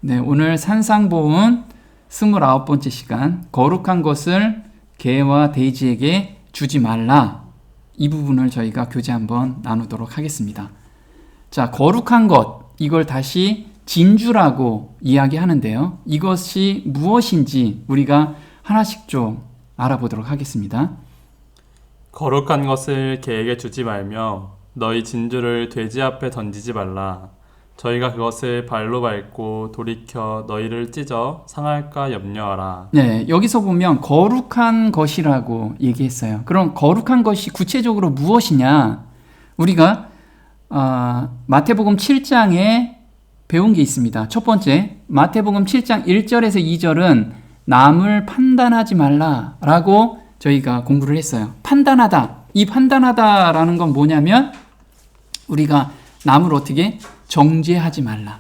네, 오늘 산상보훈 29번째 시간, 거룩한 것을 개와 돼지에게 주지 말라. 이 부분을 저희가 교제 한번 나누도록 하겠습니다. 자, 거룩한 것, 이걸 다시 진주라고 이야기하는데요. 이것이 무엇인지 우리가 하나씩 좀 알아보도록 하겠습니다. 거룩한 것을 개에게 주지 말며 너희 진주를 돼지 앞에 던지지 말라. 저희가 그것을 발로 밟고 돌이켜 너희를 찢어 상할까 염려하라. 네, 여기서 보면 거룩한 것이라고 얘기했어요. 그럼 거룩한 것이 구체적으로 무엇이냐? 우리가 마태복음 7장에 배운 게 있습니다. 첫 번째, 마태복음 7장 1절에서 2절은 남을 판단하지 말라라고 저희가 공부를 했어요. 판단하다. 이 판단하다라는 건 뭐냐면 우리가 남을 어떻게 정죄하지 말라.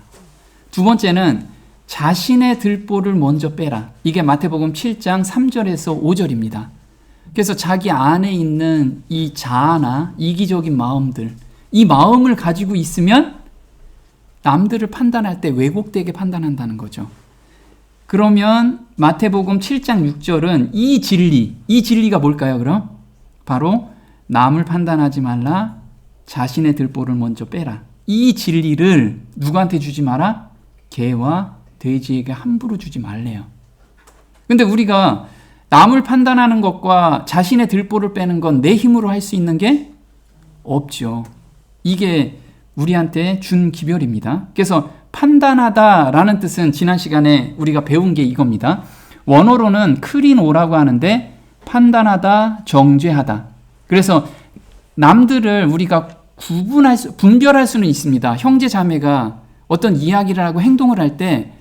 두 번째는 자신의 들보를 먼저 빼라. 이게 마태복음 7장 3절에서 5절입니다. 그래서 자기 안에 있는 이 자아나 이기적인 마음들, 이 마음을 가지고 있으면 남들을 판단할 때 왜곡되게 판단한다는 거죠. 그러면 마태복음 7장 6절은 이 진리가 뭘까요, 그럼? 바로 남을 판단하지 말라, 자신의 들보를 먼저 빼라. 이 진리를 누구한테 주지 마라? 개와 돼지에게 함부로 주지 말래요. 근데 우리가 남을 판단하는 것과 자신의 들보를 빼는 건 내 힘으로 할 수 있는 게 없죠. 이게 우리한테 준 기별입니다. 그래서 판단하다라는 뜻은 지난 시간에 우리가 배운 게 이겁니다. 원어로는 크리노라고 하는데 판단하다, 정죄하다. 그래서 남들을 우리가 분별할 수는 있습니다. 형제 자매가 어떤 이야기를 하고 행동을 할 때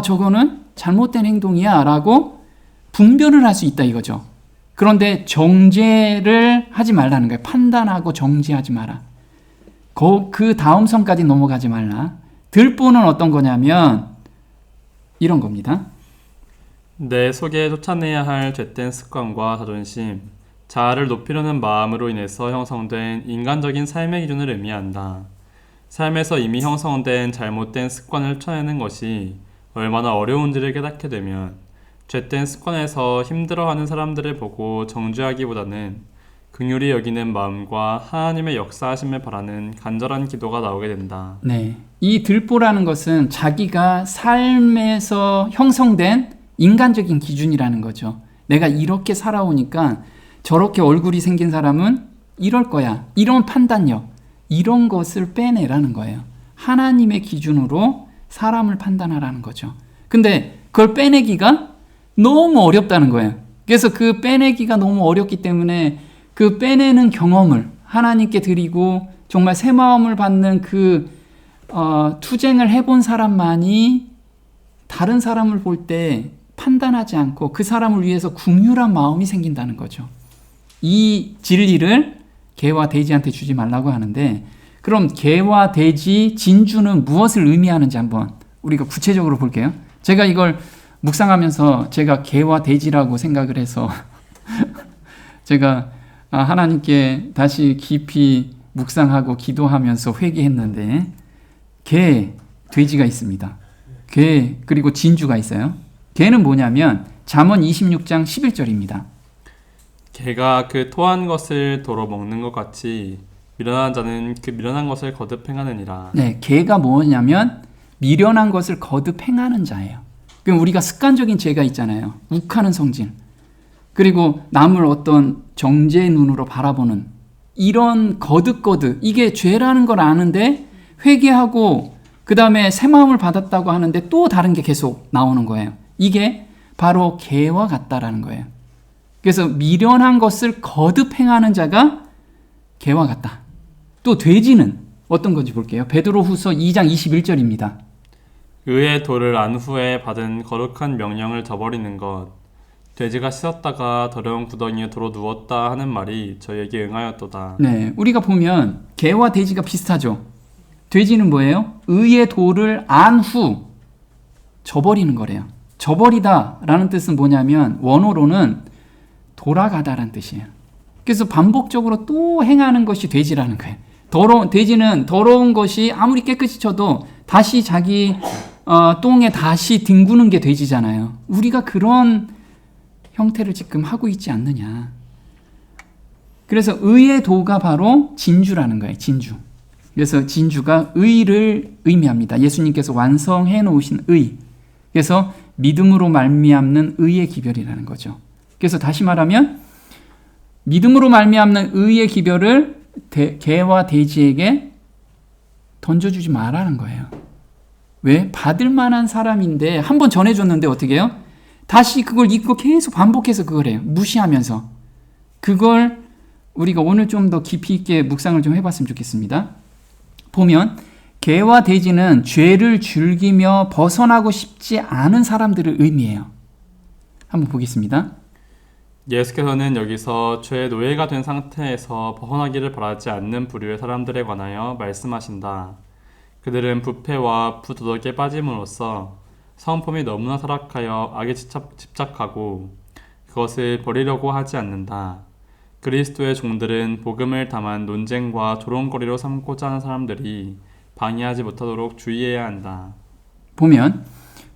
저거는 잘못된 행동이야 라고 분별을 할 수 있다 이거죠. 그런데 정죄를 하지 말라는 거예요. 판단하고 정죄하지 마라. 그 다음 선까지 넘어가지 말라. 들보는 어떤 거냐면 이런 겁니다. 내 속에 쫓아내야 할 죄된 습관과 자존심, 자아를 높이려는 마음으로 인해서 형성된 인간적인 삶의 기준을 의미한다. 삶에서 이미 형성된 잘못된 습관을 쫓아내는 것이 얼마나 어려운지를 깨닫게 되면 죄된 습관에서 힘들어하는 사람들을 보고 정죄하기보다는 긍휼히 여기는 마음과 하나님의 역사하심을 바라는 간절한 기도가 나오게 된다. 네, 이 들보라는 것은 자기가 삶에서 형성된 인간적인 기준이라는 거죠. 내가 이렇게 살아오니까 저렇게 얼굴이 생긴 사람은 이럴 거야. 이런 판단력, 이런 것을 빼내라는 거예요. 하나님의 기준으로 사람을 판단하라는 거죠. 근데 그걸 빼내기가 너무 어렵다는 거예요. 그래서 그 빼내기가 너무 어렵기 때문에 그 빼내는 경험을 하나님께 드리고 정말 새 마음을 받는 그 투쟁을 해본 사람만이 다른 사람을 볼 때 판단하지 않고 그 사람을 위해서 긍휼한 마음이 생긴다는 거죠. 이 진리를 개와 돼지한테 주지 말라고 하는데, 그럼 개와 돼지, 진주는 무엇을 의미하는지 한번 우리가 구체적으로 볼게요. 제가 이걸 묵상하면서 제가 개와 돼지라고 생각을 해서 제가 하나님께 다시 깊이 묵상하고 기도하면서 회개했는데, 개, 돼지가 있습니다. 개, 그리고 진주가 있어요. 개는 뭐냐면 잠언 26장 11절입니다. 개가 그 토한 것을 도로 먹는 것 같이 미련한 자는 그 미련한 것을 거듭 행하느니라. 네, 개가 뭐냐면 미련한 것을 거듭 행하는 자예요. 그럼 우리가 습관적인 죄가 있잖아요. 욱하는 성질, 그리고 남을 어떤 정죄의 눈으로 바라보는 이런 거듭, 이게 죄라는 걸 아는데 회개하고 그 다음에 새 마음을 받았다고 하는데 또 다른 게 계속 나오는 거예요. 이게 바로 개와 같다라는 거예요. 그래서 미련한 것을 거듭 행하는 자가 개와 같다. 또 돼지는 어떤 건지 볼게요. 베드로후서 2장 21절입니다. 의의 도를 안 후에 받은 거룩한 명령을 저버리는 것, 돼지가 씻었다가 더러운 구덩이에 도로 누웠다 하는 말이 저에게 응하였도다. 네, 우리가 보면 개와 돼지가 비슷하죠. 돼지는 뭐예요? 의의 도를 안 후 저버리는 거래요. 저버리다라는 뜻은 뭐냐면 원어로는 돌아가다라는 뜻이에요. 그래서 반복적으로 또 행하는 것이 돼지라는 거예요. 돼지는 더러운 것이 아무리 깨끗이 쳐도 다시 자기 똥에 다시 뒹구는 게 돼지잖아요. 우리가 그런 형태를 지금 하고 있지 않느냐. 그래서 의의 도가 바로 진주라는 거예요. 진주. 그래서 진주가 의를 의미합니다. 예수님께서 완성해 놓으신 의. 그래서 믿음으로 말미암는 의의 기별이라는 거죠. 그래서 다시 말하면 믿음으로 말미암는 의의 기별을 개와 돼지에게 던져주지 말라는 거예요. 왜? 받을 만한 사람인데 한번 전해줬는데 어떻게 해요? 다시 그걸 잊고 계속 반복해서 그걸 해요. 무시하면서. 그걸 우리가 오늘 좀 더 깊이 있게 묵상을 좀 해봤으면 좋겠습니다. 보면 개와 돼지는 죄를 즐기며 벗어나고 싶지 않은 사람들을 의미해요. 한번 보겠습니다. 예수께서는 여기서 죄의 노예가 된 상태에서 벗어나기를 바라지 않는 부류의 사람들에 관하여 말씀하신다. 그들은 부패와 부도덕에 빠짐으로써 성품이 너무나 타락하여 악에 집착하고 그것을 버리려고 하지 않는다. 그리스도의 종들은 복음을 담은 논쟁과 조롱거리로 삼고자 하는 사람들이 방해하지 못하도록 주의해야 한다. 보면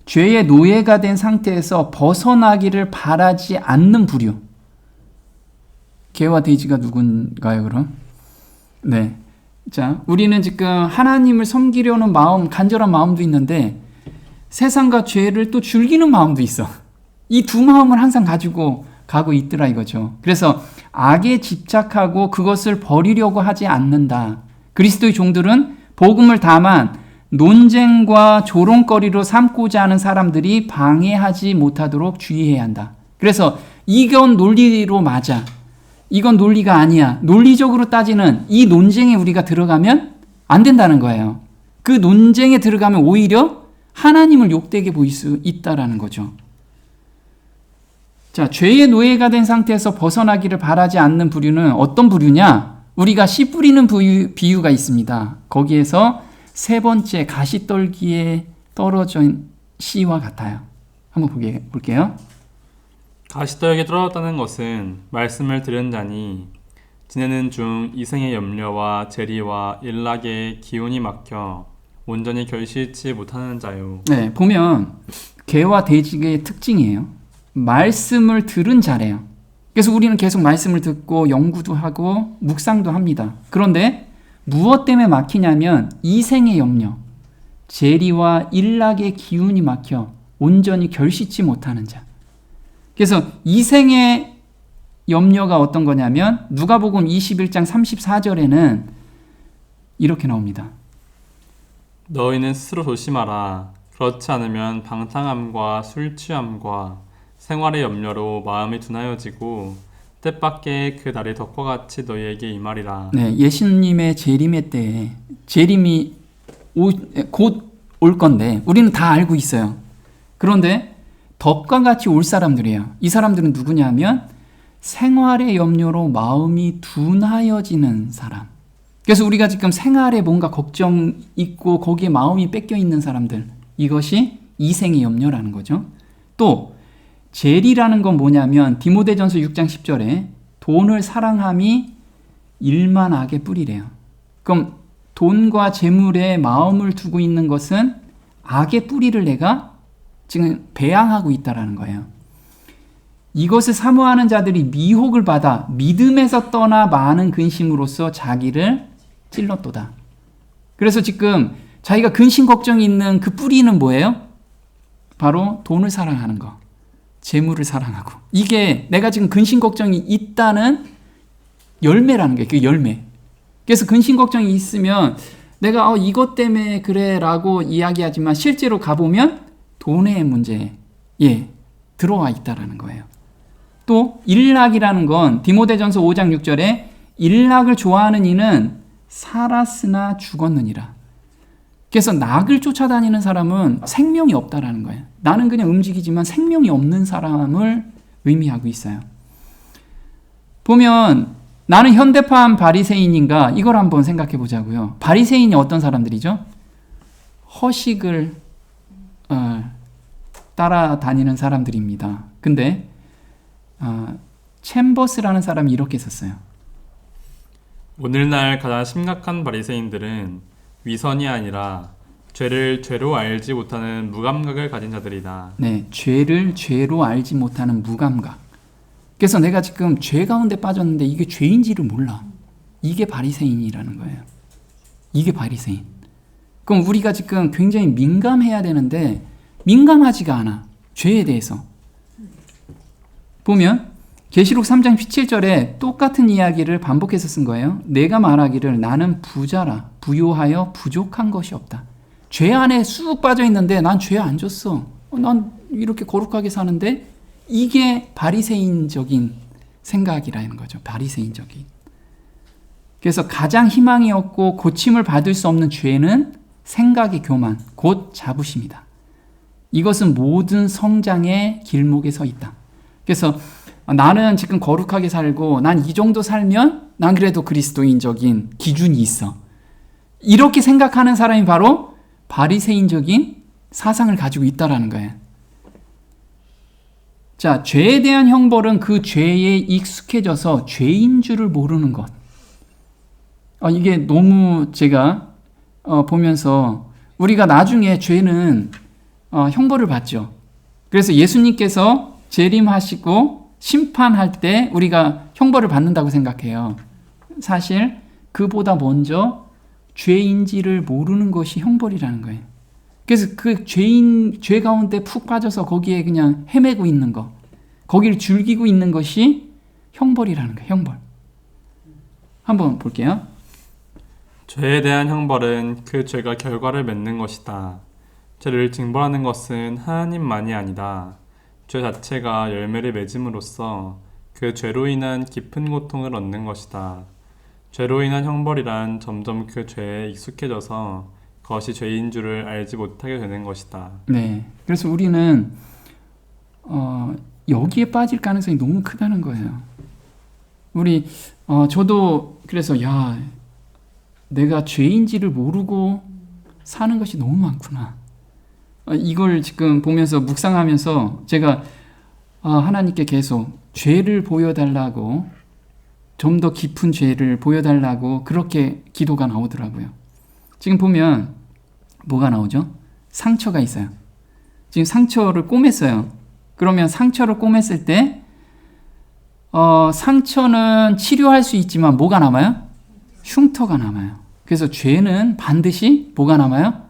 죄의 노예가 된 상태에서 벗어나기를 바라지 않는 부류. 개와 돼지가 누군가요, 그럼? 네. 자, 우리는 지금 하나님을 섬기려는 마음, 간절한 마음도 있는데 세상과 죄를 또 즐기는 마음도 있어. 이 두 마음을 항상 가지고 가고 있더라 이거죠. 그래서 악에 집착하고 그것을 버리려고 하지 않는다. 그리스도의 종들은 복음을 다만 논쟁과 조롱거리로 삼고자 하는 사람들이 방해하지 못하도록 주의해야 한다. 그래서 이건 논리로 맞아. 이건 논리가 아니야. 논리적으로 따지는 이 논쟁에 우리가 들어가면 안 된다는 거예요. 그 논쟁에 들어가면 오히려 하나님을 욕되게 보일 수 있다라는 거죠. 자, 죄의 노예가 된 상태에서 벗어나기를 바라지 않는 부류는 어떤 부류냐? 우리가 씨 뿌리는 비유가 있습니다. 거기에서 세 번째 가시떨기에 떨어진 씨와 같아요. 한번 볼게요. 가시떨기에 떨어졌다는 것은 말씀을 들은 자니 지내는 중 이생의 염려와 재리와 일락의 기운이 막혀 온전히 결실치 못하는 자요. 네, 보면 개와 돼지의 특징이에요. 말씀을 들은 자래요. 그래서 우리는 계속 말씀을 듣고 연구도 하고 묵상도 합니다. 그런데 무엇 때문에 막히냐면 이생의 염려, 재리와 일락의 기운이 막혀 온전히 결실치 못하는 자. 그래서 이생의 염려가 어떤 거냐면 누가복음 21장 34절에는 이렇게 나옵니다. 너희는 스스로 조심하라. 그렇지 않으면 방탕함과 술 취함과 생활의 염려로 마음이 둔하여지고 뜻밖의 그 날이 덕과 같이 너희에게 임하리라. 네, 예수님의 재림의 때에 재림이 곧 올 건데 우리는 다 알고 있어요. 그런데 덕과 같이 올 사람들이에요. 이 사람들은 누구냐 하면 생활의 염려로 마음이 둔하여지는 사람. 그래서 우리가 지금 생활에 뭔가 걱정 있고 거기에 마음이 뺏겨 있는 사람들, 이것이 이생의 염려라는 거죠. 또 재리라는 건 뭐냐면 디모데전서 6장 10절에 돈을 사랑함이 일만 악의 뿌리래요. 그럼 돈과 재물에 마음을 두고 있는 것은 악의 뿌리를 내가 지금 배양하고 있다라는 거예요. 이것을 사모하는 자들이 미혹을 받아 믿음에서 떠나 많은 근심으로써 자기를 찔렀도다. 그래서 지금 자기가 근심 걱정이 있는 그 뿌리는 뭐예요? 바로 돈을 사랑하는 거, 재물을 사랑하고. 이게 내가 지금 근심 걱정이 있다는 열매라는 거예요. 그 열매. 그래서 근심 걱정이 있으면 내가 이것 때문에 그래 라고 이야기하지만 실제로 가보면 돈의 문제에 들어와 있다라는 거예요. 또 일락이라는 건 디모데전서 5장 6절에 일락을 좋아하는 이는 살았으나 죽었느니라. 그래서 낙을 쫓아다니는 사람은 생명이 없다라는 거예요. 나는 그냥 움직이지만 생명이 없는 사람을 의미하고 있어요. 보면 나는 현대판 바리새인인가 이걸 한번 생각해 보자고요. 바리새인이 어떤 사람들이죠? 허식을 따라다니는 사람들입니다. 근데 챔버스라는 사람이 이렇게 썼어요. 오늘날 가장 심각한 바리새인들은 위선이 아니라 죄를 죄로 알지 못하는 무감각을 가진 자들이다. 네, 죄를 죄로 알지 못하는 무감각. 그래서 내가 지금 죄 가운데 빠졌는데 이게 죄인지를 몰라. 이게 바리새인이라는 거예요. 이게 바리새인. 그럼 우리가 지금 굉장히 민감해야 되는데 민감하지가 않아. 죄에 대해서. 보면 계시록 3장 17절에 똑같은 이야기를 반복해서 쓴 거예요. 내가 말하기를 나는 부자라 부요하여 부족한 것이 없다. 죄 안에 쑥 빠져 있는데 난 죄 안 졌어. 난 이렇게 거룩하게 사는데 이게 바리새인적인 생각이라는 거죠. 바리새인적인. 그래서 가장 희망이 없고 고침을 받을 수 없는 죄는 생각의 교만, 곧 자부심이다. 이것은 모든 성장의 길목에 서 있다. 그래서 나는 지금 거룩하게 살고 난 이 정도 살면 난 그래도 그리스도인적인 기준이 있어. 이렇게 생각하는 사람이 바로 바리새인적인 사상을 가지고 있다라는 거예요. 자, 죄에 대한 형벌은 그 죄에 익숙해져서 죄인 줄을 모르는 것. 이게 너무 제가 보면서 우리가 나중에 죄는 형벌을 받죠. 그래서 예수님께서 재림하시고 심판할 때 우리가 형벌을 받는다고 생각해요. 사실 그보다 먼저 죄인지를 모르는 것이 형벌이라는 거예요. 그래서 그 죄 가운데 푹 빠져서 거기에 그냥 헤매고 있는 거, 거기를 즐기고 있는 것이 형벌이라는 거예요. 형벌. 한번 볼게요. 죄에 대한 형벌은 그 죄가 결과를 맺는 것이다. 죄를 징벌하는 것은 하나님만이 아니다. 죄 자체가 열매를 맺음으로써 그 죄로 인한 깊은 고통을 얻는 것이다. 죄로 인한 형벌이란 점점 그 죄에 익숙해져서 그것이 죄인 줄을 알지 못하게 되는 것이다. 네. 그래서 우리는 여기에 빠질 가능성이 너무 크다는 거예요. 저도 그래서 내가 죄인지를 모르고 사는 것이 너무 많구나. 이걸 지금 보면서 묵상하면서 제가 하나님께 계속 죄를 보여달라고, 좀 더 깊은 죄를 보여달라고 그렇게 기도가 나오더라고요. 지금 보면 뭐가 나오죠? 상처가 있어요. 지금 상처를 꼬맸어요. 그러면 상처를 꼬맸을 때 상처는 치료할 수 있지만 뭐가 남아요? 흉터가 남아요. 그래서 죄는 반드시 뭐가 남아요?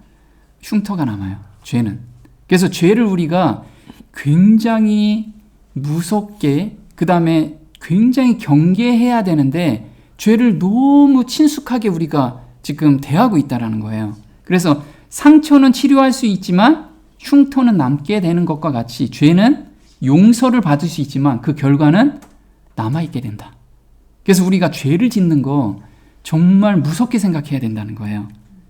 흉터가 남아요. 죄는. 그래서 죄를 우리가 굉장히 무섭게, 그 다음에 굉장히 경계해야 되는데 죄를 너무 친숙하게 우리가 지금 대하고 있다는 거예요. 그래서 상처는 치료할 수 있지만 흉터는 남게 되는 것과 같이 죄는 용서를 받을 수 있지만 그 결과는 남아있게 된다. 그래서 우리가 죄를 짓는 거 정말 무섭게 생각해야 된다는 거예요.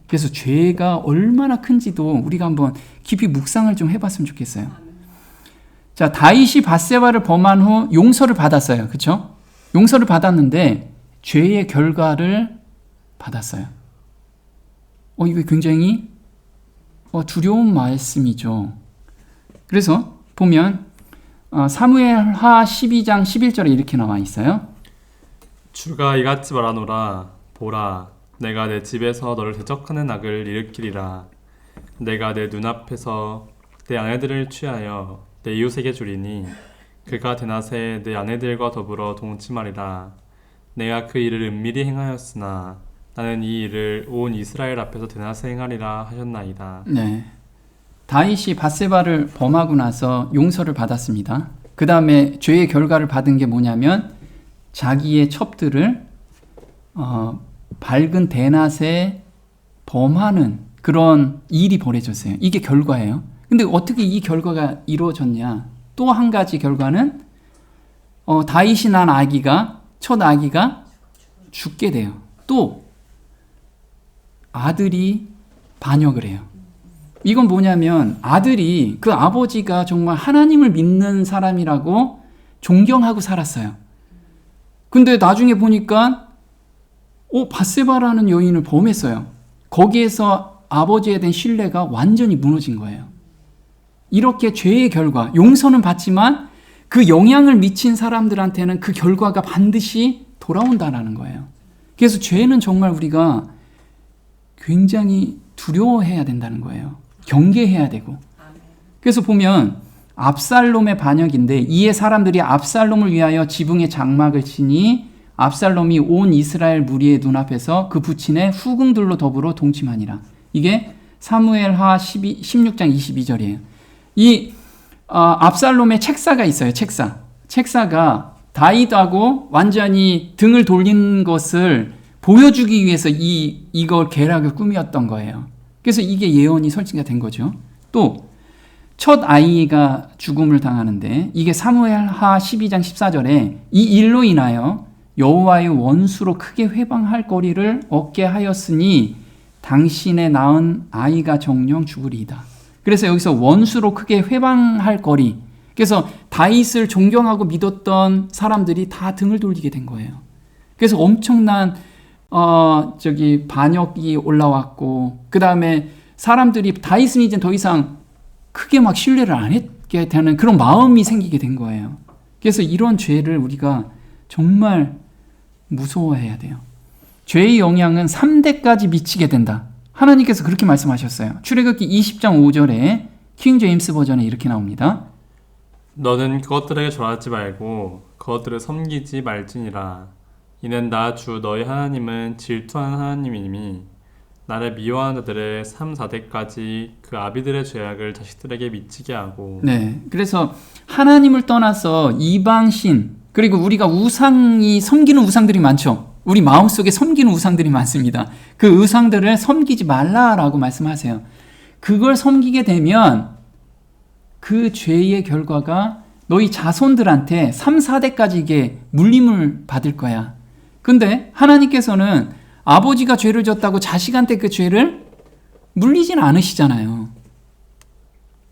그래서 죄가 얼마나 큰지도 우리가 한번 깊이 묵상을 좀 해봤으면 좋겠어요. 자, 다윗이 밧세바를 범한 후 용서를 받았어요. 그렇죠? 용서를 받았는데 죄의 결과를 받았어요. 이거 굉장히 두려운 말씀이죠. 그래서 보면 사무엘하 12장 11절에 이렇게 나와 있어요. 주가 이같이 말하노라. 보라, 내가 내 집에서 너를 대적하는 악을 일으키리라. 내가 내 눈앞에서 내 아내들을 취하여 내 이웃에게 주리니 그가 대낮에 내 아내들과 더불어 동침하리라. 내가 그 일을 은밀히 행하였으나 나는 이 일을 온 이스라엘 앞에서 대낮에 행하리라 하셨나이다. 네, 다윗이 밧세바를 범하고 나서 용서를 받았습니다. 그 다음에 죄의 결과를 받은 게 뭐냐면 자기의 첩들을 밝은 대낮에 범하는 그런 일이 벌어졌어요. 이게 결과예요. 근데 어떻게 이 결과가 이루어졌냐? 또 한 가지 결과는 다윗이 난 첫 아기가 죽게 돼요. 또 아들이 반역을 해요. 이건 뭐냐면 아들이 그 아버지가 정말 하나님을 믿는 사람이라고 존경하고 살았어요. 근데 나중에 보니까 밧세바라는 여인을 범했어요. 거기에서 아버지에 대한 신뢰가 완전히 무너진 거예요. 이렇게 죄의 결과, 용서는 받지만 그 영향을 미친 사람들한테는 그 결과가 반드시 돌아온다는 거예요. 그래서 죄는 정말 우리가 굉장히 두려워해야 된다는 거예요. 경계해야 되고. 그래서 보면 압살롬의 반역인데 이에 사람들이 압살롬을 위하여 지붕에 장막을 치니 압살롬이 온 이스라엘 무리의 눈앞에서 그 부친의 후궁들로 더불어 동침하니라. 이게 사무엘하 16장 22절이에요. 이 압살롬의 책사가 있어요. 책사가 다윗하고 완전히 등을 돌린 것을 보여주기 위해서 이걸 계략을 꾸몄던 거예요. 그래서 이게 예언이 설치가 된 거죠. 또 첫 아이가 죽음을 당하는데 이게 사무엘하 12장 14절에 이 일로 인하여 여호와의 원수로 크게 회방할 거리를 얻게 하였으니 당신의 낳은 아이가 정령 죽으리이다. 그래서 여기서 원수로 크게 회방할 거리. 그래서 다윗을 존경하고 믿었던 사람들이 다 등을 돌리게 된 거예요. 그래서 엄청난 반역이 올라왔고 그 다음에 사람들이 다윗은 이제 더 이상 크게 막 신뢰를 안 했게 되는 그런 마음이 생기게 된 거예요. 그래서 이런 죄를 우리가 정말 무서워해야 돼요. 죄의 영향은 3대까지 미치게 된다. 하나님께서 그렇게 말씀하셨어요. 출애굽기 20장 5절에 킹 제임스 버전에 이렇게 나옵니다. 너는 그것들에게 절하지 말고 그것들을 섬기지 말지니라. 이는 나 주 너희 하나님은 질투하는 하나님이니 나를 미워하는 자들의 3, 4대까지 그 아비들의 죄악을 자식들에게 미치게 하고. 네, 그래서 하나님을 떠나서 이방신 그리고 우리가 섬기는 우상들이 많죠. 우리 마음속에 섬기는 우상들이 많습니다. 그 우상들을 섬기지 말라라고 말씀하세요. 그걸 섬기게 되면 그 죄의 결과가 너희 자손들한테 3, 4대까지 이게 물림을 받을 거야. 근데 하나님께서는 아버지가 죄를 졌다고 자식한테 그 죄를 물리진 않으시잖아요.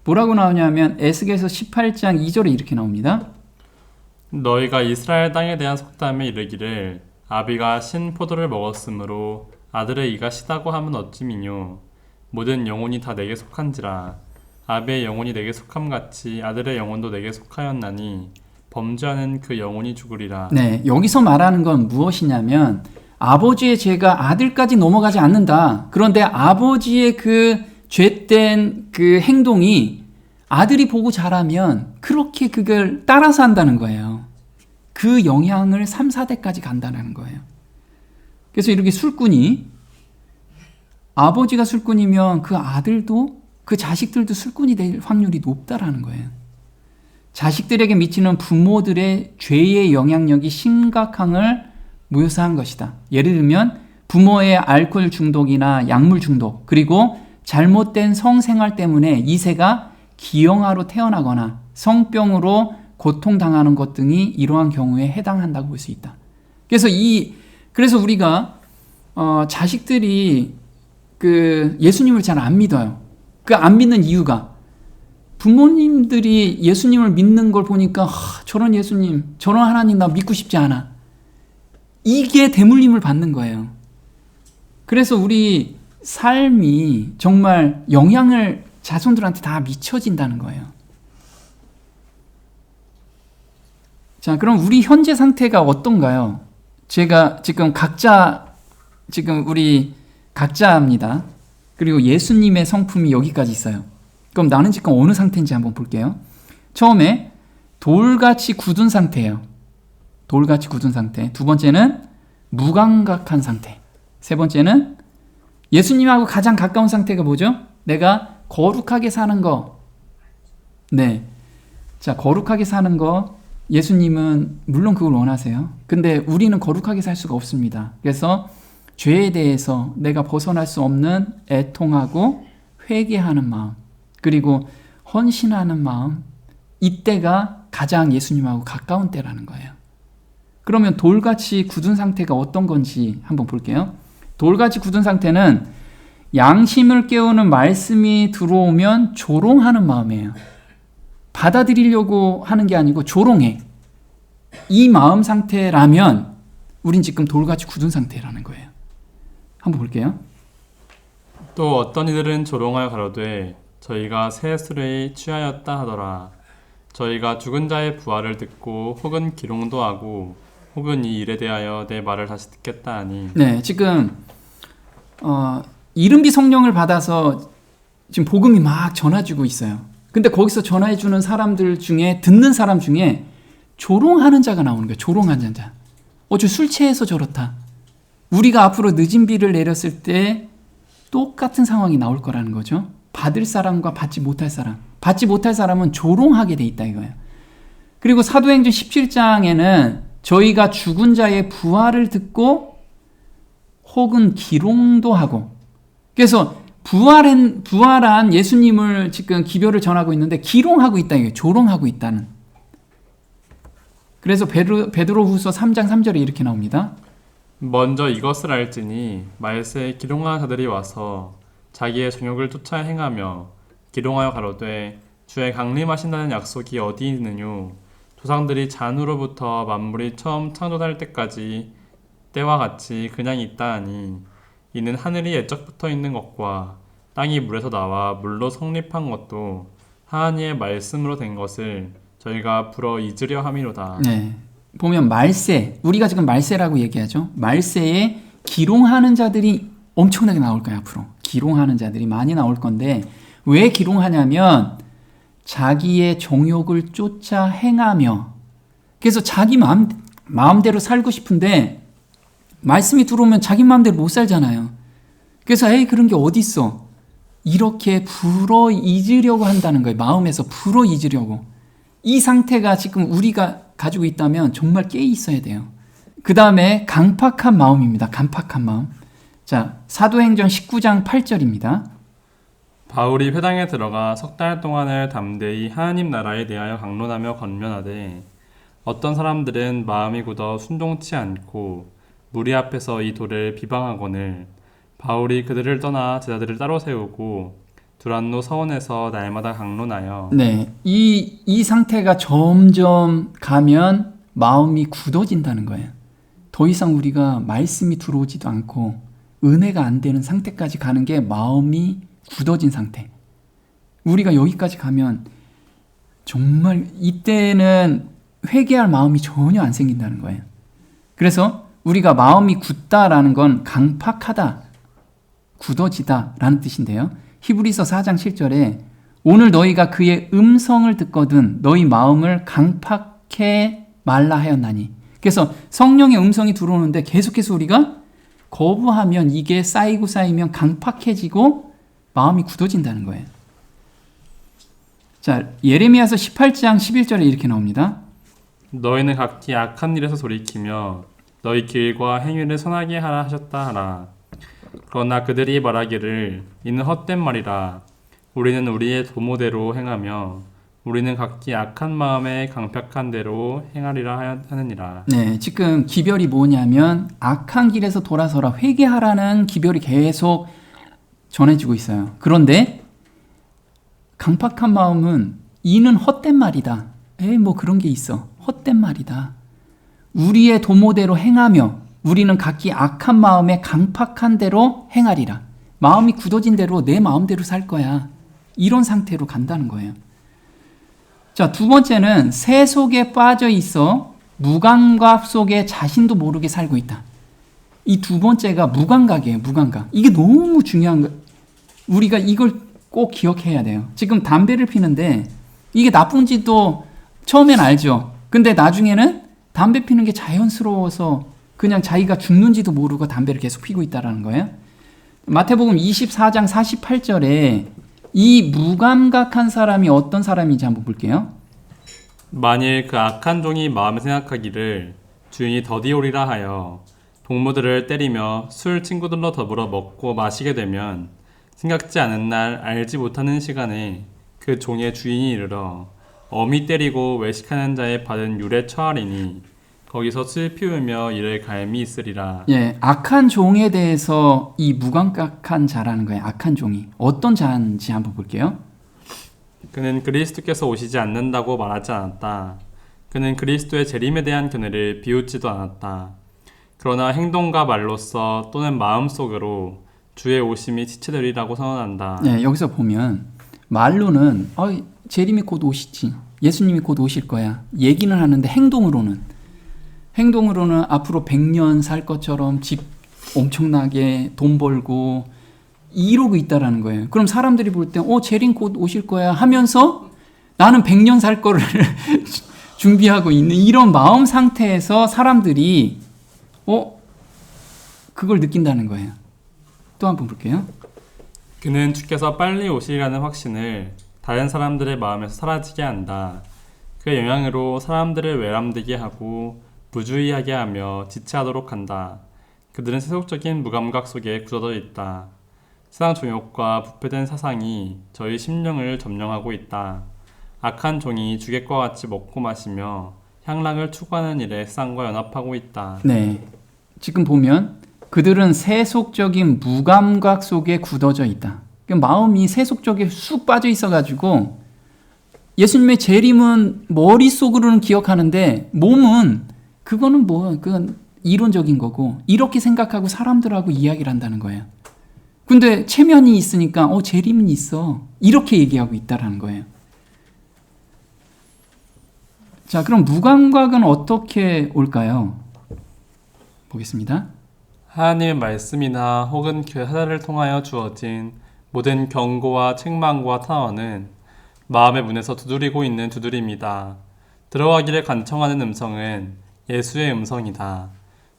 뭐라고 나오냐면 에스겔서 18장 2절에 이렇게 나옵니다. 너희가 이스라엘 땅에 대한 속담에 이르기를 아비가 신 포도를 먹었으므로 아들의 이가 시다고 하면 어찌미뇨. 모든 영혼이 다 내게 속한지라. 아비의 영혼이 내게 속함같이 아들의 영혼도 내게 속하였나니 범죄하는 그 영혼이 죽으리라. 네, 여기서 말하는 건 무엇이냐면 아버지의 죄가 아들까지 넘어가지 않는다. 그런데 아버지의 그 죄된 그 행동이 아들이 보고 자라면 그렇게 그걸 따라서 한다는 거예요. 그 영향을 3, 4대까지 간다는 거예요. 그래서 이렇게 술꾼이 아버지가 술꾼이면 그 아들도 그 자식들도 술꾼이 될 확률이 높다라는 거예요. 자식들에게 미치는 부모들의 죄의 영향력이 심각함을 묘사한 것이다. 예를 들면 부모의 알코올 중독이나 약물 중독 그리고 잘못된 성생활 때문에 2세가 기형아로 태어나거나 성병으로 고통당하는 것 등이 이러한 경우에 해당한다고 볼 수 있다. 그래서 우리가 자식들이 그 예수님을 잘 안 믿어요. 그 안 믿는 이유가 부모님들이 예수님을 믿는 걸 보니까 저런 예수님, 저런 하나님 나 믿고 싶지 않아. 이게 대물림을 받는 거예요. 그래서 우리 삶이 정말 영향을 자손들한테 다 미쳐진다는 거예요. 자, 그럼 우리 현재 상태가 어떤가요? 제가 지금 우리 각자입니다. 그리고 예수님의 성품이 여기까지 있어요. 그럼 나는 지금 어느 상태인지 한번 볼게요. 처음에 돌같이 굳은 상태예요. 돌같이 굳은 상태. 두 번째는 무감각한 상태. 세 번째는 예수님하고 가장 가까운 상태가 뭐죠? 내가 거룩하게 사는 거. 네. 자, 거룩하게 사는 거. 예수님은 물론 그걸 원하세요. 근데 우리는 거룩하게 살 수가 없습니다. 그래서 죄에 대해서 내가 벗어날 수 없는 애통하고 회개하는 마음, 그리고 헌신하는 마음, 이때가 가장 예수님하고 가까운 때라는 거예요. 그러면 돌같이 굳은 상태가 어떤 건지 한번 볼게요. 돌같이 굳은 상태는 양심을 깨우는 말씀이 들어오면 조롱하는 마음이에요. 받아들이려고 하는 게 아니고 조롱해. 이 마음 상태라면 우린 지금 돌같이 굳은 상태라는 거예요. 한번 볼게요. 또 어떤 이들은 조롱하여 가로되 저희가 새 술에 취하였다 하더라. 저희가 죽은 자의 부활을 듣고 혹은 기롱도 하고 혹은 이 일에 대하여 내 말을 다시 듣겠다 하니. 네, 지금 이른비 성령을 받아서 지금 복음이 막 전해지고 있어요. 근데 거기서 전해주는 사람들 중에, 듣는 사람 중에 조롱하는 자가 나오는 거예요. 조롱하는 자. 어째 술 취해서 저렇다. 우리가 앞으로 늦은 비를 내렸을 때 똑같은 상황이 나올 거라는 거죠. 받을 사람과 받지 못할 사람. 받지 못할 사람은 조롱하게 돼 있다 이거예요. 그리고 사도행전 17장에는 저희가 죽은 자의 부활을 듣고 혹은 기롱도 하고, 그래서 부활한 예수님을 지금 기별을 전하고 있는데 기롱하고 있다 이거예요. 조롱하고 있다는. 그래서 베드로후서 3장 3절에 이렇게 나옵니다. 먼저 이것을 알지니 말세에 기롱하는 자들이 와서 자기의 정욕을 쫓아 행하며 기롱하여 가로되 주의 강림하신다는 약속이 어디 있느뇨. 조상들이 잔으로부터 만물이 처음 창조될 때까지 때와 같이 그냥 있다 하니 이는 하늘이 애적부터 있는 것과 땅이 물에서 나와 물로 성립한 것도 하나님의 말씀으로 된 것을 저희가 불어 잊으려 함이로다. 네. 보면 말세, 우리가 지금 말세라고 얘기하죠. 말세에 기롱하는 자들이 엄청나게 나올 거예요. 앞으로 기롱하는 자들이 많이 나올 건데, 왜 기롱하냐면 자기의 정욕을 쫓아 행하며, 그래서 자기 마음대로 살고 싶은데 말씀이 들어오면 자기 마음대로 못 살잖아요. 그래서 에이 그런 게 어딨어, 이렇게 불어 잊으려고 한다는 거예요. 마음에서 불어 잊으려고. 이 상태가 지금 우리가 가지고 있다면 정말 깨 있어야 돼요. 그 다음에 강팍한 마음입니다. 강팍한 마음. 자, 사도행전 19장 8절입니다. 바울이 회당에 들어가 석 달 동안을 담대히 하나님 나라에 대하여 강론하며 권면하되 어떤 사람들은 마음이 굳어 순종치 않고 무리 앞에서 이 돌을 비방하거늘 바울이 그들을 떠나 제자들을 따로 세우고 두란노 서원에서 날마다 강론하여. 네, 이 상태가 점점 가면 마음이 굳어진다는 거예요. 더 이상 우리가 말씀이 들어오지도 않고 은혜가 안 되는 상태까지 가는 게 마음이 굳어진 상태. 우리가 여기까지 가면 정말 이때는 회개할 마음이 전혀 안 생긴다는 거예요. 그래서 우리가 마음이 굳다라는 건 강팍하다, 굳어지다라는 뜻인데요. 히브리서 4장 7절에 오늘 너희가 그의 음성을 듣거든 너희 마음을 강팍해 말라 하였나니. 그래서 성령의 음성이 들어오는데 계속해서 우리가 거부하면 이게 쌓이면 강팍해지고 마음이 굳어진다는 거예요. 자, 예레미야서 18장 11절에 이렇게 나옵니다. 너희는 각기 악한 일에서 돌이키며 너희 길과 행위를 선하게 하라 하셨다 하라. 그러나 그들이 말하기를 이는 헛된 말이라. 우리는 우리의 도모대로 행하며 우리는 각기 악한 마음에 강팍한 대로 행하리라 하느니라. 네, 지금 기별이 뭐냐면 악한 길에서 돌아서라, 회개하라는 기별이 계속 전해지고 있어요. 그런데 강팍한 마음은 이는 헛된 말이다. 뭐 그런 게 있어. 헛된 말이다. 우리의 도모대로 행하며 우리는 각기 악한 마음에 강팍한 대로 행하리라. 마음이 굳어진 대로 내 마음대로 살 거야. 이런 상태로 간다는 거예요. 자, 두 번째는 새 속에 빠져 있어 무감각 속에 자신도 모르게 살고 있다. 이 두 번째가 무감각이에요. 무감각. 이게 너무 중요한 거. 우리가 이걸 꼭 기억해야 돼요. 지금 담배를 피는데 이게 나쁜지도 처음엔 알죠. 근데 나중에는 담배 피는 게 자연스러워서 그냥 자기가 죽는지도 모르고 담배를 계속 피고 있다는 거예요. 마태복음 24장 48절에 이 무감각한 사람이 어떤 사람인지 한번 볼게요. 만일 그 악한 종이 마음에 생각하기를 주인이 더디오리라 하여 동무들을 때리며 술 친구들로 더불어 먹고 마시게 되면 생각지 않은 날 알지 못하는 시간에 그 종의 주인이 이르러 어미 때리고 외식하는 자의 받은 율에 처하리니 거기서 술 피우며 이를 갈미 있으리라. 예, 악한 종에 대해서 이 무감각한 자라는 거예요. 악한 종이 어떤 자인지 한번 볼게요. 그는 그리스도께서 오시지 않는다고 말하지 않았다. 그는 그리스도의 재림에 대한 견해를 비웃지도 않았다. 그러나 행동과 말로써 또는 마음속으로 주의 오심이 지체되리라고 선언한다. 예, 여기서 보면 말로는 재림이 곧 오시지, 예수님이 곧 오실 거야 얘기는 하는데 행동으로는 앞으로 100년 살 것처럼 집 엄청나게 돈 벌고 이러고 있다라는 거예요. 그럼 사람들이 볼 때 재림 곧 오실 거야 하면서 나는 100년 살 거를 준비하고 있는 이런 마음 상태에서 사람들이 그걸 느낀다는 거예요. 또 한 번 볼게요. 그는 주께서 빨리 오시리라는 확신을 다른 사람들의 마음에서 사라지게 한다. 그의 영향으로 사람들을 외람되게 하고 무주의하게 하며 지체하도록 한다. 그들은 세속적인 무감각 속에 굳어져 있다. 세상 종욕과 부패된 사상이 저희 심령을 점령하고 있다. 악한 종이 주객과 같이 먹고 마시며 향락을 추구하는 일에 세상과 연합하고 있다. 네, 지금 보면 그들은 세속적인 무감각 속에 굳어져 있다. 마음이 세속적에 쑥 빠져 있어가지고 예수님의 재림은 머릿속으로는 기억하는데 몸은 그거는 그건 이론적인 거고 이렇게 생각하고 사람들하고 이야기를 한다는 거예요. 근데 체면이 있으니까 재림은 있어 이렇게 얘기하고 있다라는 거예요. 자, 그럼 무감각은 어떻게 올까요? 보겠습니다. 하나님의 말씀이나 혹은 그 하나를 통하여 주어진 모든 경고와 책망과 탄원은 마음의 문에서 두드리고 있는 두드림이다. 들어가기를 간청하는 음성은 예수의 음성이다.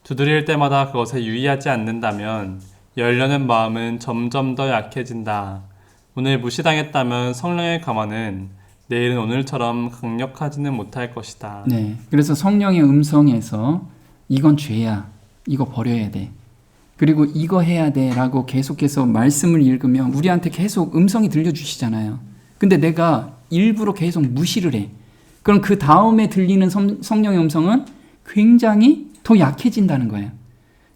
두드릴 때마다 그것에 유의하지 않는다면 열려는 마음은 점점 더 약해진다. 오늘 무시당했다면 성령의 감화는 내일은 오늘처럼 강력하지는 못할 것이다. 네, 그래서 성령의 음성에서 이건 죄야, 이거 버려야 돼, 그리고 이거 해야 돼 라고 계속해서 말씀을 읽으면 우리한테 계속 음성이 들려주시잖아요. 근데 내가 일부러 계속 무시를 해. 그럼 그 다음에 들리는 성령의 음성은 굉장히 더 약해진다는 거예요.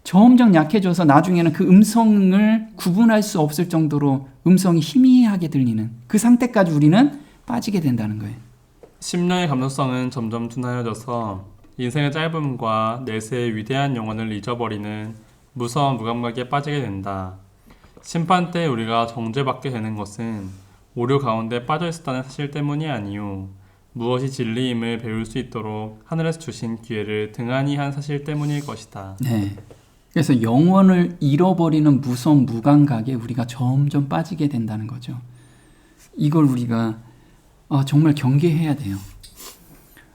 점점 약해져서 나중에는 그 음성을 구분할 수 없을 정도로 음성이 희미하게 들리는 그 상태까지 우리는 빠지게 된다는 거예요. 심령의 감수성은 점점 둔하여져서 인생의 짧음과 내세의 위대한 영혼을 잊어버리는 무서운 무감각에 빠지게 된다. 심판 때 우리가 정죄받게 되는 것은 오류 가운데 빠져 있었다는 사실 때문이 아니요, 무엇이 진리임을 배울 수 있도록 하늘에서 주신 기회를 등한히 한 사실 때문일 것이다. 네. 그래서 영혼을 잃어버리는 무서운 무감각에 우리가 점점 빠지게 된다는 거죠. 이걸 우리가 정말 경계해야 돼요.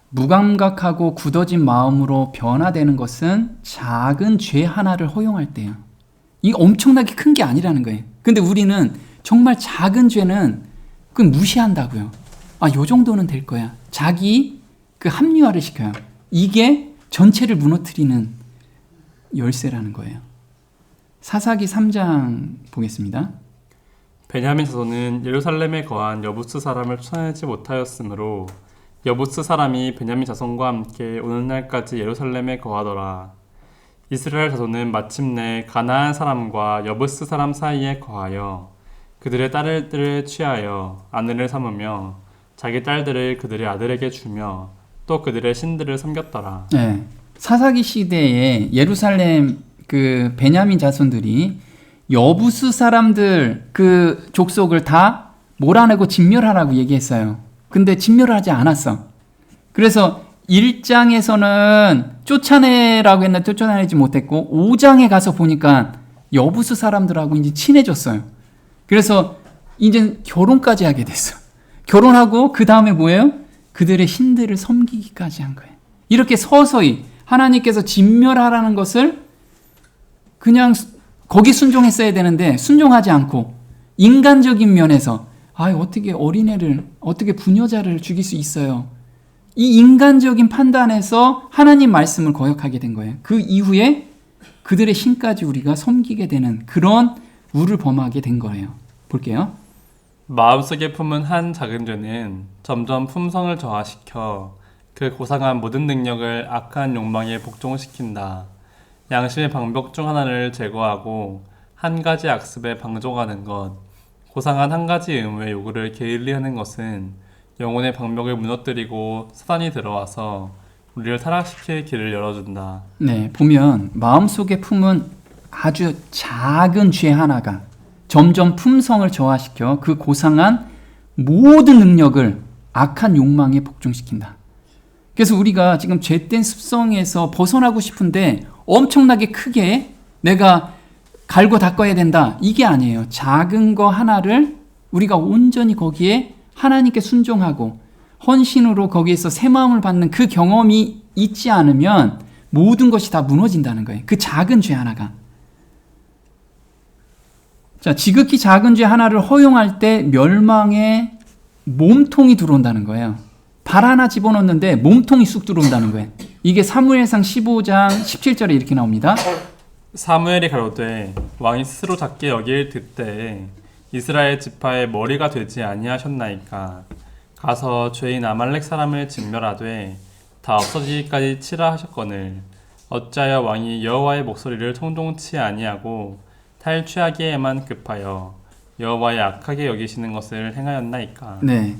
무감각하고 굳어진 마음으로 변화되는 것은 작은 죄 하나를 허용할 때예요. 이게 엄청나게 큰 게 아니라는 거예요. 근데 우리는 정말 작은 죄는 그건 무시한다고요. 요 정도는 될 거야. 자기 그 합리화를 시켜요. 이게 전체를 무너뜨리는 열쇠라는 거예요. 사사기 3장 보겠습니다. 베냐민 자손은 예루살렘에 거한 여부스 사람을 쫓아내지 못하였으므로 여부스 사람이 베냐민 자손과 함께 오늘날까지 예루살렘에 거하더라. 이스라엘 자손은 마침내 가나안 사람과 여부스 사람 사이에 거하여 그들의 딸들을 취하여 아내를 삼으며 자기 딸들을 그들의 아들에게 주며 또 그들의 신들을 섬겼더라. 네. 사사기 시대에 예루살렘 그 베냐민 자손들이 여부스 사람들 그 족속을 다 몰아내고 진멸하라고 얘기했어요. 근데 진멸을 하지 않았어. 그래서 1장에서는 쫓아내라고 했는데 쫓아내지 못했고 5장에 가서 보니까 여부스 사람들하고 이제 친해졌어요. 그래서 이제 결혼까지 하게 됐어. 결혼하고 그 다음에 뭐예요? 그들의 신들을 섬기기까지 한 거예요. 이렇게 서서히 하나님께서 진멸하라는 것을 그냥 거기 순종했어야 되는데 순종하지 않고 인간적인 면에서 어떻게 어린애를, 어떻게 부녀자를 죽일 수 있어요? 이 인간적인 판단에서 하나님 말씀을 거역하게 된 거예요. 그 이후에 그들의 신까지 우리가 섬기게 되는 그런 우를 범하게 된 거예요. 볼게요. 마음속에 품은 한 작은 죄는 점점 품성을 저하시켜 그 고상한 모든 능력을 악한 욕망에 복종시킨다. 양심의 방벽 중 하나를 제거하고 한 가지 악습에 방종하는 것, 고상한 한 가지 의무의 요구를 게을리하는 것은 영혼의 방벽을 무너뜨리고 사단이 들어와서 우리를 타락시킬 길을 열어준다. 네, 보면 마음속에 품은 아주 작은 죄 하나가 점점 품성을 저하시켜 그 고상한 모든 능력을 악한 욕망에 복종시킨다. 그래서 우리가 지금 죄된 습성에서 벗어나고 싶은데 엄청나게 크게 내가 갈고 닦아야 된다. 이게 아니에요. 작은 거 하나를 우리가 온전히 거기에 하나님께 순종하고 헌신으로 거기에서 새 마음을 받는 그 경험이 있지 않으면 모든 것이 다 무너진다는 거예요. 그 작은 죄 하나가. 자, 지극히 작은 죄 하나를 허용할 때 멸망의 몸통이 들어온다는 거예요. 발 하나 집어넣는데 몸통이 쑥 들어온다는 거예요. 이게 사무엘상 15장 17절에 이렇게 나옵니다. 사무엘이 가로되 왕이 스스로 작게 여길 득대에 이스라엘 지파의 머리가 되지 아니하셨나이까. 가서 죄인 아말렉 사람을 진멸하되 다 없어지기까지 치라 하셨거늘 어찌하여 왕이 여호와의 목소리를 통동치 아니하고 탈취하기에만 급하여 여호와의 악하게 여기시는 것을 행하였나이까. 네.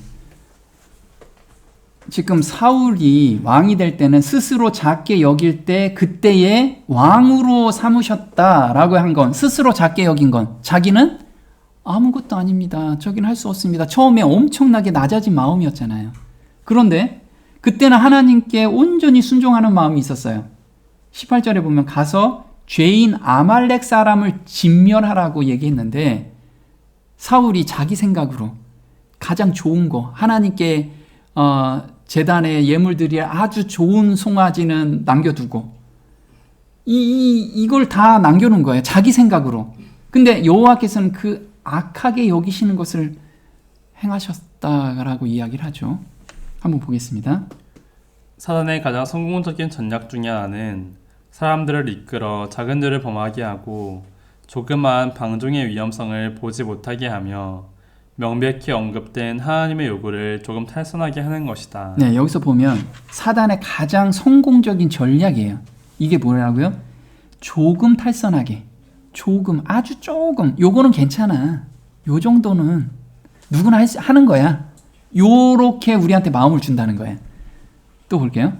지금 사울이 왕이 될 때는 스스로 작게 여길 때 그때에 왕으로 삼으셨다라고 한 건, 스스로 작게 여긴 건, 자기는 아무것도 아닙니다. 저긴 할 수 없습니다. 처음에 엄청나게 낮아진 마음이었잖아요. 그런데 그때는 하나님께 온전히 순종하는 마음이 있었어요. 18절에 보면 가서 죄인 아말렉 사람을 진멸하라고 얘기했는데 사울이 자기 생각으로 가장 좋은 거, 하나님께 제단에 예물들이 아주 좋은 송아지는 남겨두고 이걸 다 남겨놓은 거예요. 자기 생각으로. 근데 여호와께서는 그 악하게 여기시는 것을 행하셨다라고 이야기를 하죠. 한번 보겠습니다. 사단의 가장 성공적인 전략 중에 하나는 사람들을 이끌어 작은 죄를 범하게 하고 조그마한 방종의 위험성을 보지 못하게 하며 명백히 언급된 하나님의 요구를 조금 탈선하게 하는 것이다. 네, 여기서 보면 사단의 가장 성공적인 전략이에요. 이게 뭐라고요? 조금 탈선하게. 조금, 아주 조금. 요거는 괜찮아. 요 정도는 누구나 하는 거야. 요렇게 우리한테 마음을 준다는 거예요. 또 볼게요.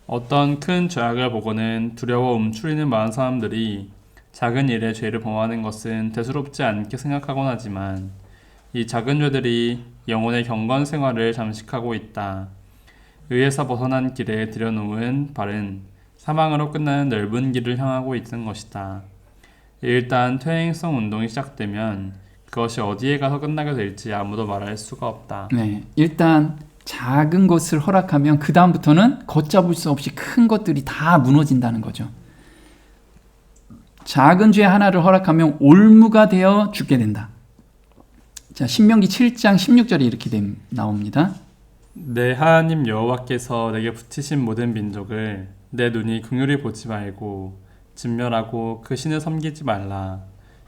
어떤 큰 죄악을 보고는 두려워 움츠리는 많은 사람들이 작은 일에 죄를 범하는 것은 대수롭지 않게 생각하곤 하지만 이 작은 죄들이 영혼의 경건 생활을 잠식하고 있다. 의에서 벗어난 길에 들여놓은 발은 사망으로 끝나는 넓은 길을 향하고 있는 것이다. 일단 퇴행성 운동이 시작되면 그것이 어디에 가서 끝나게 될지 아무도 말할 수가 없다. 네, 일단 작은 것을 허락하면 그 다음부터는 걷잡을 수 없이 큰 것들이 다 무너진다는 거죠. 작은 죄 하나를 허락하면 올무가 되어 죽게 된다. 자, 신명기 7장 16절에 이렇게 나옵니다. 내 하나님 여호와께서 내게 붙이신 모든 민족을 내 눈이 긍휼히 보지 말고 진멸하고 그 신을 섬기지 말라.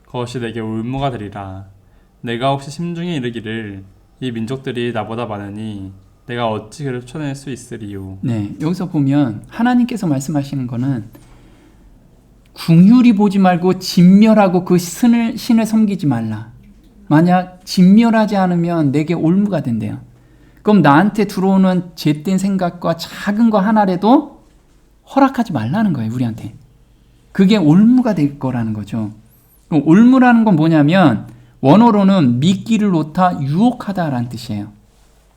그것이 내게 올무가 되리라. 내가 혹시 심중에 이르기를 이 민족들이 나보다 많으니 내가 어찌 그를 쫓아낼 수 있으리요. 네, 여기서 보면 하나님께서 말씀하시는 거는 긍휼히 보지 말고 진멸하고 그 신을 섬기지 말라. 만약 진멸하지 않으면 내게 올무가 된대요. 그럼 나한테 들어오는 죄된 생각과 작은 거 하나라도 허락하지 말라는 거예요, 우리한테. 그게 올무가 될 거라는 거죠. 그럼 올무라는 건 뭐냐면 원어로는 미끼를 놓다 유혹하다라는 뜻이에요.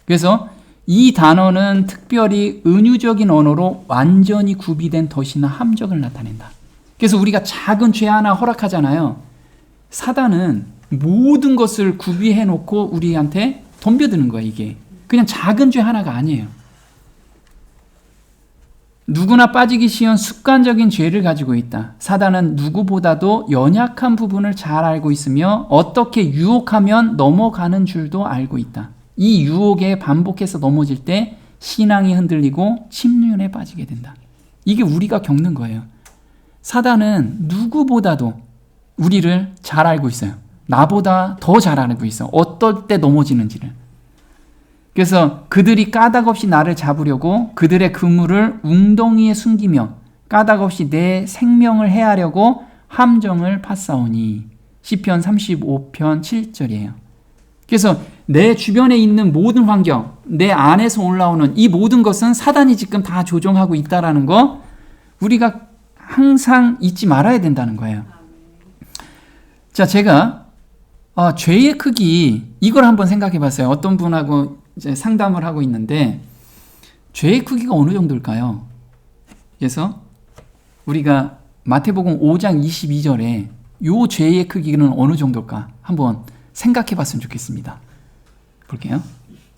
그래서 이 단어는 특별히 은유적인 언어로 완전히 구비된 덫이나 함정을 나타낸다. 그래서 우리가 작은 죄 하나 허락하잖아요. 사단은 모든 것을 구비해 놓고 우리한테 덤벼드는 거예요, 이게. 그냥 작은 죄 하나가 아니에요. 누구나 빠지기 쉬운 습관적인 죄를 가지고 있다. 사단은 누구보다도 연약한 부분을 잘 알고 있으며 어떻게 유혹하면 넘어가는 줄도 알고 있다. 이 유혹에 반복해서 넘어질 때 신앙이 흔들리고 침륜에 빠지게 된다. 이게 우리가 겪는 거예요. 사단은 누구보다도 우리를 잘 알고 있어요. 나보다 더 잘 알고 있어. 어떨 때 넘어지는지를. 그래서 그들이 까닭 없이 나를 잡으려고 그들의 그물을 웅덩이에 숨기며 까닭 없이 내 생명을 해하려고 함정을 파싸우니. 시편 35편 7절이에요. 그래서 내 주변에 있는 모든 환경, 내 안에서 올라오는 이 모든 것은 사단이 지금 다 조종하고 있다라는 거 우리가 항상 잊지 말아야 된다는 거예요. 자, 제가 죄의 크기 이걸 한번 생각해 봤어요. 어떤 분하고 이제 상담을 하고 있는데 죄의 크기가 어느 정도일까요? 그래서 우리가 마태복음 5장 22절에 요 죄의 크기는 어느 정도일까? 한번 생각해 봤으면 좋겠습니다. 볼게요.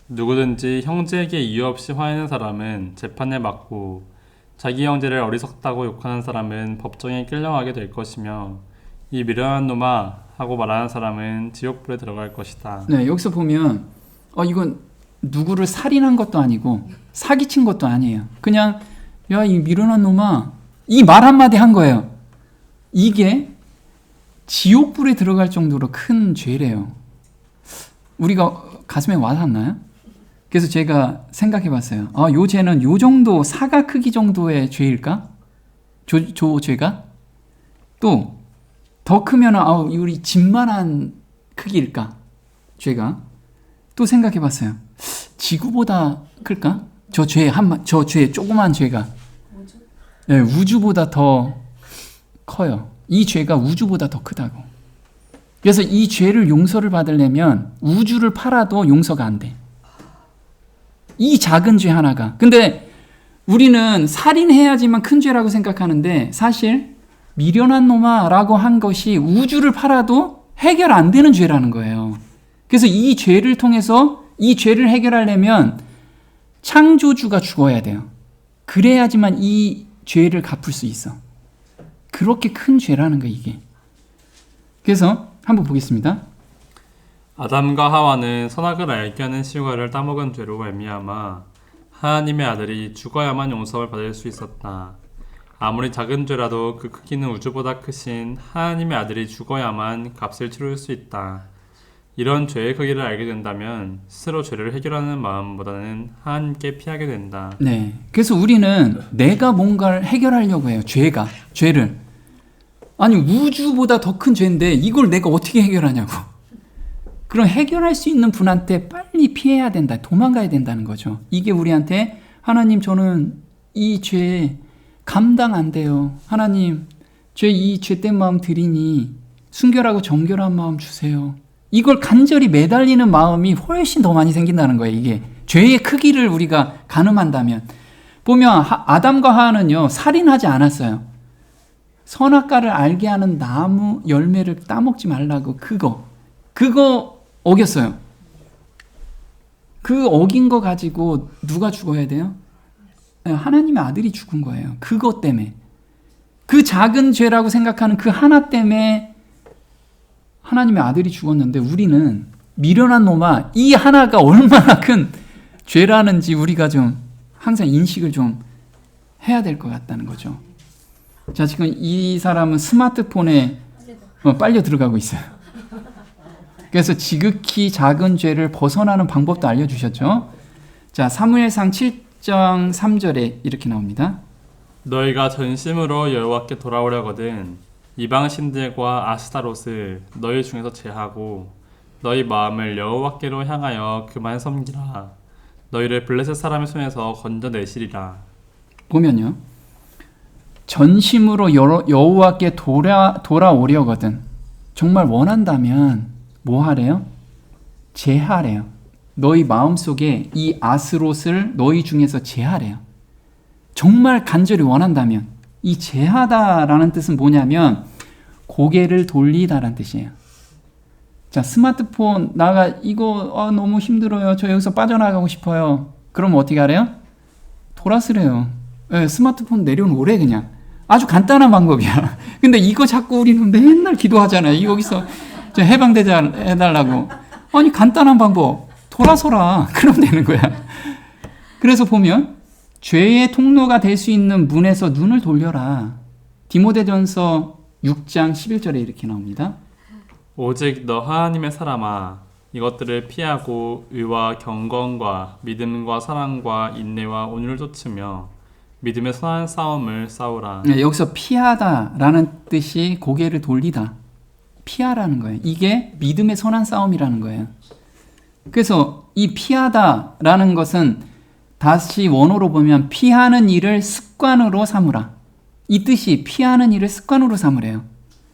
누구든지 형제에게 이유 없이 화내는 사람은 재판에 맞고 자기 형제를 어리석다고 욕하는 사람은 법정에 끌려가게 될 것이며 이 미련한 놈아 하고 말하는 사람은 지옥불에 들어갈 것이다. 네, 여기서 보면 이건 누구를 살인한 것도 아니고 사기친 것도 아니에요. 그냥 야, 이 미련한 놈아 이 말 한마디 한 거예요. 이게 지옥불에 들어갈 정도로 큰 죄래요. 우리가 가슴에 와닿나요? 그래서 제가 생각해 봤어요. 요 죄는 요 정도 사과 크기 정도의 죄일까? 죄가? 또 더 크면 우리 집만한 크기일까? 죄가? 또 생각해 봤어요. 지구보다 클까? 저 죄 조그만 죄가 네, 우주보다 더 커요. 이 죄가 우주보다 더 크다고. 그래서 이 죄를 용서를 받으려면 우주를 팔아도 용서가 안 돼. 이 작은 죄 하나가. 근데 우리는 살인해야지만 큰 죄라고 생각하는데 사실 미련한 놈아 라고 한 것이 우주를 팔아도 해결 안 되는 죄라는 거예요. 그래서 이 죄를 통해서 이 죄를 해결하려면 창조주가 죽어야 돼요. 그래야지만 이 죄를 갚을 수 있어. 그렇게 큰 죄라는 거예요, 이게. 그래서 한번 보겠습니다. 아담과 하와는 선악을 알게 하는 실과를 따먹은 죄로 말미암아 하나님의 아들이 죽어야만 용서를 받을 수 있었다. 아무리 작은 죄라도 그 크기는 우주보다 크신 하나님의 아들이 죽어야만 값을 치를 수 있다. 이런 죄의 크기를 알게 된다면 스스로 죄를 해결하는 마음보다는 하나님께 피하게 된다. 네. 그래서 우리는 내가 뭔가를 해결하려고 해요. 죄를. 아니, 우주보다 더 큰 죄인데 이걸 내가 어떻게 해결하냐고. 그럼 해결할 수 있는 분한테 빨리 피해야 된다. 도망가야 된다는 거죠. 이게 우리한테 하나님 저는 이 죄 감당 안 돼요. 하나님 이 죄된 마음 드리니 순결하고 정결한 마음 주세요. 이걸 간절히 매달리는 마음이 훨씬 더 많이 생긴다는 거예요. 이게 죄의 크기를 우리가 가늠한다면. 보면 아담과 하와는요 살인하지 않았어요. 선악과를 알게 하는 나무 열매를 따먹지 말라고 그거 어겼어요. 그 어긴 거 가지고 누가 죽어야 돼요? 하나님의 아들이 죽은 거예요. 그것 때문에. 그 작은 죄라고 생각하는 그 하나 때문에 하나님의 아들이 죽었는데 우리는 미련한 놈아 이 하나가 얼마나 큰 죄라는지 우리가 좀 항상 인식을 좀 해야 될 것 같다는 거죠. 자, 지금 이 사람은 스마트폰에 빨려 들어가고 있어요. 그래서 지극히 작은 죄를 벗어나는 방법도 알려주셨죠. 자, 사무엘상 7장 3절에 이렇게 나옵니다. 너희가 전심으로 여호와께 돌아오려거든 이방 신들과 아스타롯을 너희 중에서 제하고 너희 마음을 여호와께로 향하여 그만 섬기라. 너희를 블레셋 사람의 손에서 건져내시리라. 보면요, 전심으로 여호와께 돌아오려거든. 정말 원한다면 뭐 하래요? 제하래요. 너희 마음속에 이 아스롯을 너희 중에서 제하래요. 정말 간절히 원한다면. 이 제하다라는 뜻은 뭐냐면 고개를 돌리다라는 뜻이에요. 자, 스마트폰 이거 너무 힘들어요. 저 여기서 빠져나가고 싶어요. 그럼 어떻게 하래요? 돌아서래요. 네, 스마트폰 내려놓으래 그냥. 아주 간단한 방법이야. 근데 이거 자꾸 우리는 맨날 기도하잖아요. 여기서 해방해달라고. 아니 간단한 방법. 돌아서라. 그럼 되는 거야. 그래서 보면 죄의 통로가 될 수 있는 문에서 눈을 돌려라. 디모데전서 6장 11절에 이렇게 나옵니다. 오직 너 하나님의 사람아 이것들을 피하고 의와 경건과 믿음과 사랑과 인내와 온유를 좇으며 믿음의 선한 싸움을 싸우라. 네, 여기서 피하다라는 뜻이 고개를 돌리다. 피하라는 거예요. 이게 믿음의 선한 싸움이라는 거예요. 그래서 이 피하다라는 것은 다시 원어로 보면 피하는 일을 습관으로 삼으라. 이 뜻이 피하는 일을 습관으로 삼으래요.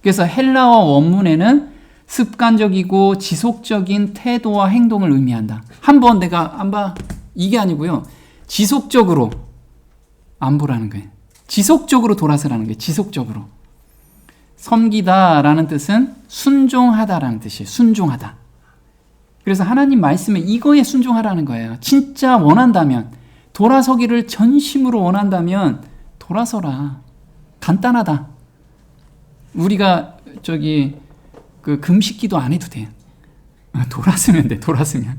그래서 헬라어 원문에는 습관적이고 지속적인 태도와 행동을 의미한다. 한번 내가 안 봐. 이게 아니고요. 지속적으로 안 보라는 거예요. 지속적으로 돌아서라는 거예요. 지속적으로. 섬기다라는 뜻은 순종하다라는 뜻이에요. 순종하다. 그래서 하나님 말씀에 이거에 순종하라는 거예요. 진짜 원한다면, 돌아서기를 전심으로 원한다면 돌아서라. 간단하다. 우리가 그 금식기도 안 해도 돼. 돌아서면 돼. 돌아서면.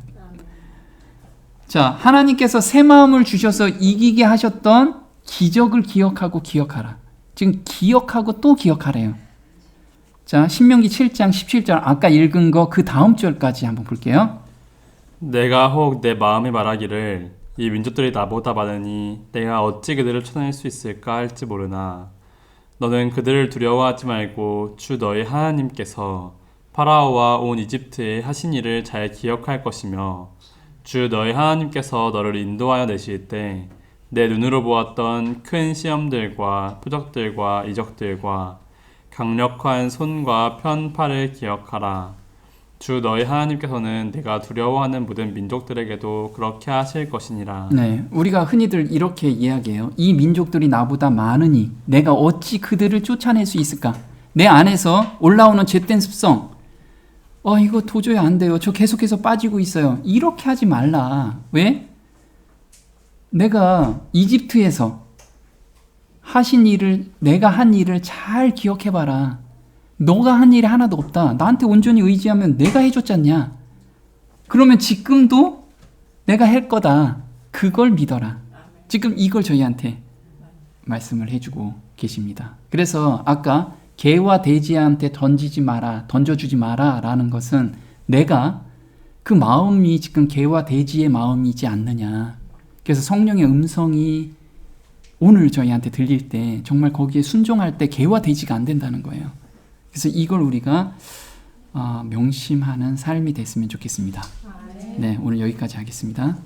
자, 하나님께서 새 마음을 주셔서 이기게 하셨던 기적을 기억하고 기억하라. 지금 기억하고 또 기억하래요. 자, 신명기 7장 17절 아까 읽은 거 그 다음 절까지 한번 볼게요. 내가 혹 내 마음에 말하기를 이 민족들이 나보다 많으니 내가 어찌 그들을 쳐낼 수 있을까 할지 모르나 너는 그들을 두려워하지 말고 주 너희 하나님께서 파라오와 온 이집트에 하신 일을 잘 기억할 것이며 주 너희 하나님께서 너를 인도하여 내실 때 내 눈으로 보았던 큰 시험들과 표적들과 이적들과 강력한 손과 편 팔을 기억하라. 주 너희 하나님께서는 내가 두려워하는 모든 민족들에게도 그렇게 하실 것이니라. 네, 우리가 흔히들 이렇게 이야기해요. 이 민족들이 나보다 많으니 내가 어찌 그들을 쫓아낼 수 있을까? 내 안에서 올라오는 죄된 습성. 이거 도저히 안 돼요. 저 계속해서 빠지고 있어요. 이렇게 하지 말라. 왜? 내가 이집트에서 하신 일을, 내가 한 일을 잘 기억해봐라. 너가 한 일이 하나도 없다. 나한테 온전히 의지하면 내가 해줬잖냐. 그러면 지금도 내가 할 거다. 그걸 믿어라. 지금 이걸 저희한테 말씀을 해주고 계십니다. 그래서 아까 개와 돼지한테 던져주지 마라 라는 것은 내가 그 마음이 지금 개와 돼지의 마음이지 않느냐. 그래서 성령의 음성이 오늘 저희한테 들릴 때 정말 거기에 순종할 때 개와 돼지가 안 된다는 거예요. 그래서 이걸 우리가 명심하는 삶이 됐으면 좋겠습니다. 네, 오늘 여기까지 하겠습니다.